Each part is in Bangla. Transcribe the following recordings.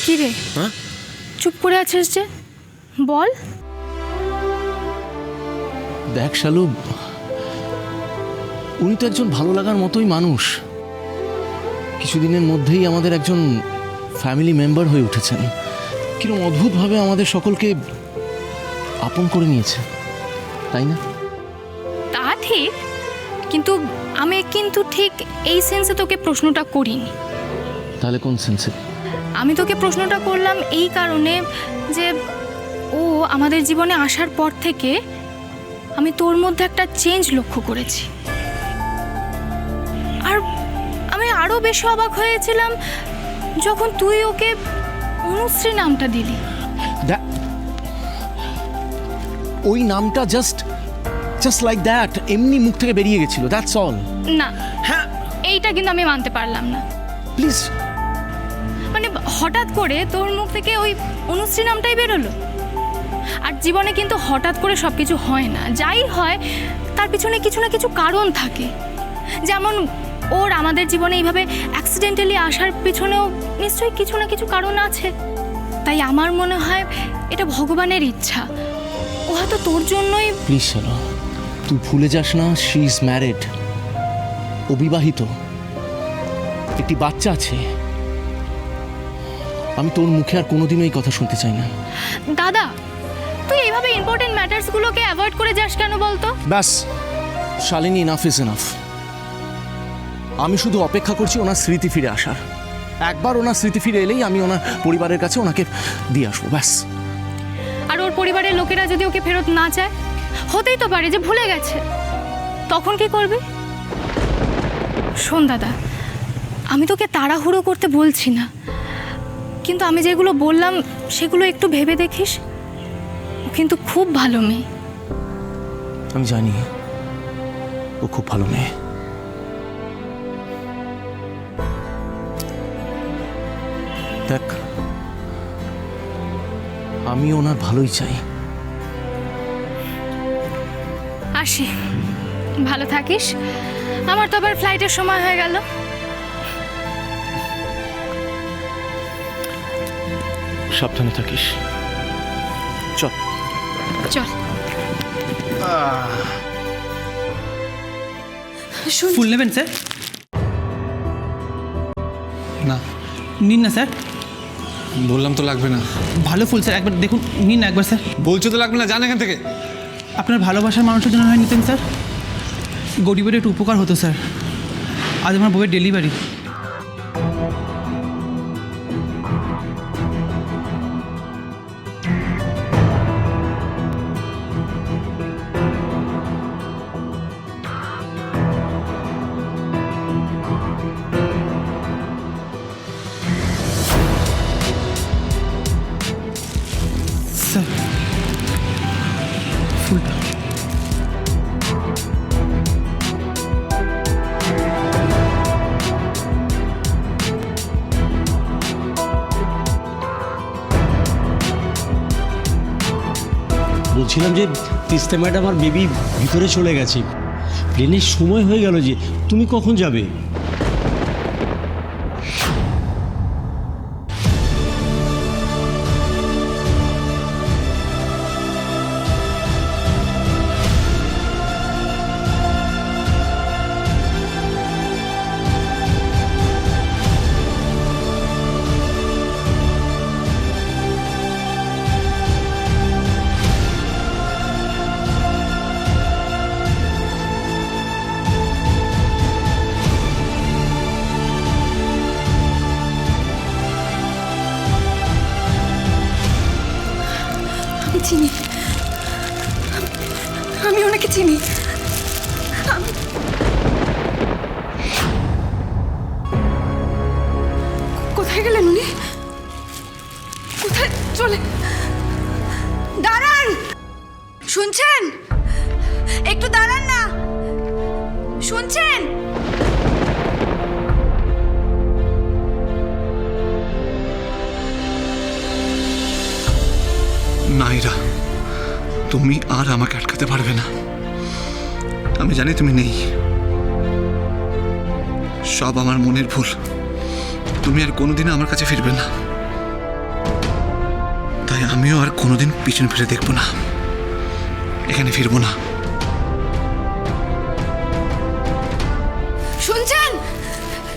কি রে? হ্যাঁ, চুপ করে আছিস যে, বল। দেখ শালু, উনি তো একজন ভালো লাগার মতোই মানুষ। কিছুদিনের মধ্যেই আমাদের একজন ফ্যামিলি মেম্বার হয়ে উঠেছেন। কিরকম অদ্ভুতভাবে আমাদের সকলকে আপন করে নিয়েছে, তাই না? তা ঠিক, কিন্তু আমি ঠিক এই সেন্সে তোকে প্রশ্নটা করিনি। তাহলে কোন সেন্সে? আমি তোকে প্রশ্নটা করলাম এই কারণে যে ও আমাদের জীবনে আসার পর থেকে আমি তোর মধ্যে একটা চেঞ্জ লক্ষ্য করেছি। আর আমি আরও বেশি অবাক হয়েছিলাম যখন তুই ওকে অনুশ্রী নামটা দিলি। ওই নামটা জাস্ট লাইক দ্যাট এমনি মুখ থেকে বেরিয়ে গেছিল, দ্যাটস অল। না, হ্যাঁ, এইটা কিন্তু আমি মানতে পারলাম না। প্লিজ। মানে হঠাৎ করে তোর মুখ থেকে ওই অনুশ্রী নামটাই বেরোলো। আর জীবনে কিন্তু হঠাৎ করে সব কিছু হয় না, যাই হয় তার পিছনে কিছু না কিছু কারণ থাকে। যেমন ওর আমাদের জীবনে এইভাবে অ্যাক্সিডেন্টালি আসার পিছনেও নিশ্চয়ই কিছু না কিছু কারণ আছে। তাই আমার মনে হয় এটা ভগবানের ইচ্ছা। ও হয়তো তোর জন্যই। প্লিজ চলো, তুই ভুলে যাস না, শি ইজ ম্যারিড, ও বিবাহিত, একটি বাচ্চা আছে। আমি তোর মুখে আর কোনোদিনও এই কথা শুনতে চাই না। দাদা, তুই এইভাবে ইম্পর্টেন্ট ম্যাটার্সগুলোকে অ্যাভয়েড করে যাস কেন বলতো? ব্যাস শালিনী, ইনাফ ইজ ইনাফ। আমি শুধু অপেক্ষা করছি ওনার স্মৃতি ফিরে আসার। একবার ওনার স্মৃতি ফিরে এলেই আমি ওনার পরিবারের কাছে ওনাকে দিয়ে আসবো, ব্যাস। আর ওর পরিবারের লোকেরা যদি ওকে ফেরত না চায়, হতেই তো পারে যে ভুলে গেছে, তখন কি করবি? শোন দাদা, আমি তোকে তাড়াহুড়ো করতে বলছি না, কিন্তু আমি যেগুলো বললাম সেগুলো একটু ভেবে দেখিস। ও কিন্তু খুব ভালো মেয়ে। আমি জানি ও খুব ভালো মেয়ে। দেখ, আমি ওনার ভালোই চাই। আসি, ভালো থাকিস। আমার তো আবার ফ্লাইটের সময় হয়ে গেল। সাবধানে থাকিস। চল চল। ফুল নেবেন স্যার? না, নিন না স্যার। বললাম তো লাগবে না। ভালো ফুল স্যার, একবার দেখুন, নিন না একবার স্যার। বলছো তো লাগবে না, জান এখান থেকে। আপনার ভালোবাসার মানুষের জন্য হয় নিতেন স্যার, গরিবের একটু উপকার হতো স্যার। আজ আমার বউয়ের ডেলিভারি। স্যার, ফুলটা। বলছিলাম যে তিস্তা ম্যাডাম আর বেবি ভিতরে চলে গেছে, প্লেনের সময় হয়ে গেল, যে তুমি কখন যাবে? আমি চিনি, আমি ওনাকে চিনি। কোথায় গেলেন উনি? কোথায় চলে? দাঁড়ান, শুনছেন? একটু দাঁড়ান না, শুনছেন? নাইরা, তুমি আর আমাকে আটকাতে পারবে না। আমি জানি তুমি নেই, সব আমার মনের ভুল। তুমি আর কোনোদিনও আমার কাছে ফিরবে না। আমিও আর কোনোদিন পিছন ফিরে দেখবো না, এখানে ফিরবো না। শুনছেন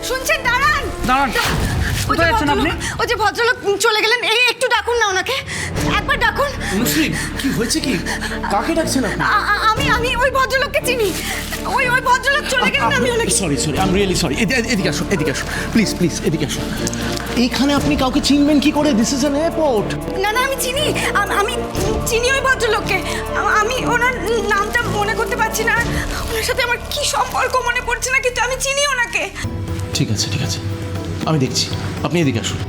শুনছেন, দাঁড়ান দাঁড়ান, কোথায় যাচ্ছেন আপনি? ওই যে ভদ্রলোক চলে গেলেন, এই একটু ডাকুন না ওনাকে, একবার ডাকুন। অনুশ্রী, কি হয়েছে কি? কাকে ডাকছেন আপনি? আমি ওই ভদ্রলোককে চিনি, ওই ভদ্রলোক চলে গেলেন, আমি ওনাকে sorry sorry, I am really sorry. এদিকে আসুন, এদিকে আসুন, প্লিজ প্লিজ এদিকে আসুন। এইখানে আপনি কাউকে চিনবেন কি করে? This is an airport. না আমি চিনি, আমি চিনি ওই ভদ্রলোককে, আমি ওনার নামটা মনে করতে পারছি না, ওনার সাথে আমার কি সম্পর্ক মনে পড়ছে না, কিন্তু আমি চিনি ওনাকে। ঠিক আছে ঠিক আছে, আমি দেখছি, আপনি এদিকে আসুন।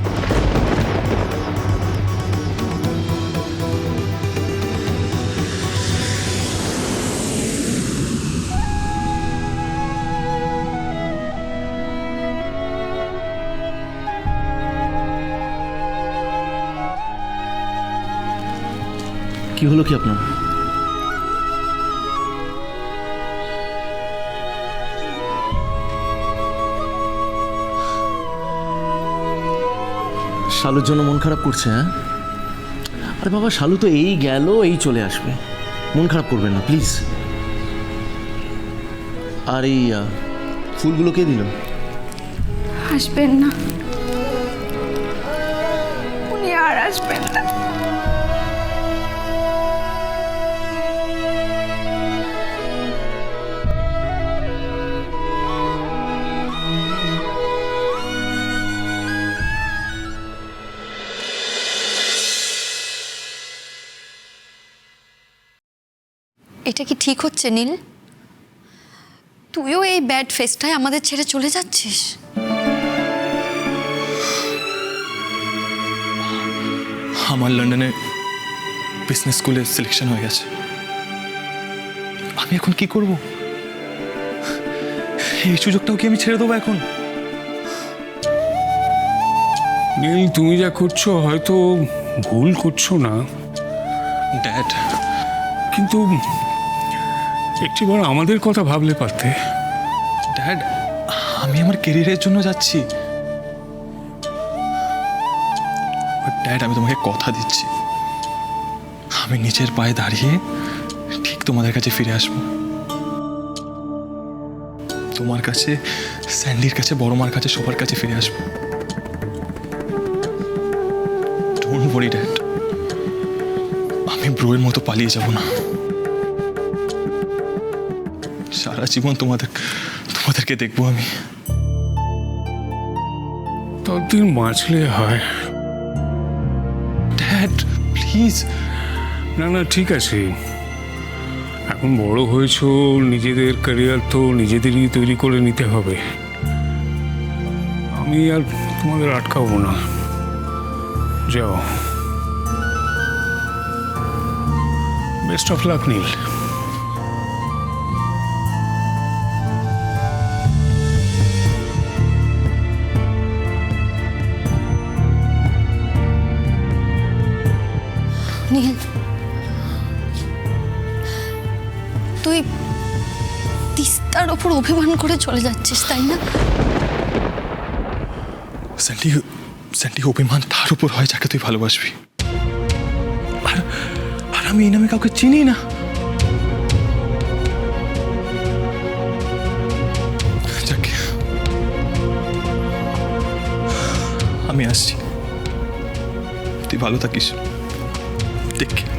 কি হলো কি আপনার? শালুর জন্য মন খারাপ করছে? হ্যাঁ, আরে বাবা, শালু তো এই গেল, এই চলে আসবে, মন খারাপ করবেন না প্লিজ। আর এই ফুলগুলো কে দিল? আসবেন না, উনি আর আসবেন না। এটা কি ঠিক হচ্ছে নীল? তুইও এই ব্যাড ফেসটায় আমাদের ছেড়ে চলে যাচ্ছিস? আমার লন্ডনে বিজনেস স্কুলে সিলেকশন হয়ে গেছে, আমি এখন কি করব? এই সুযোগটাও কি আমি ছেড়ে দেবো এখন? নীল, তুমি যা করছো হয়তো ভুল করছো না, ড্যাড, কিন্তু একটিবার আমাদের কথা ভাবলে পারতে। ড্যাড, আমি আমার কেরিয়ারের জন্য যাচ্ছি। ড্যাড, আমি তোমাকে কথা দিচ্ছি, আমি নিজের পায়ে দাঁড়িয়ে ঠিক তোমাদের কাছে ফিরে আসব। তোমার কাছে, স্যান্ডির কাছে, বড় মার কাছে, সবার কাছে ফিরে আসব। ডোন্ট ওয়ারি ড্যাড, আমি ব্রোয়ের মতো পালিয়ে যাব না। সারা জীবন তোমাদেরকে দেখবো আমি। ততদিন বাঁচলে হয়। Dad please. না ঠিক আছে, এখন বড় হয়েছো, নিজেদের ক্যারিয়ার তো নিজেদেরই তৈরি করে নিতে হবে। আমি আর তোমাদের আটকাবো না, যাও। বেস্ট অফ লাক নীল। নীল, তুই তিস্তার ওপর অভিমান করে চলে যাচ্ছিস, তাই না? স্যান্ডি, অভিমান তার উপর হয় যাকে তুই ভালোবাসবি। আর আমি এই নামে কাউকে চিনি না। যাকে আমি আসছি, তুই ভালো থাকিস, টেক কেয়ার।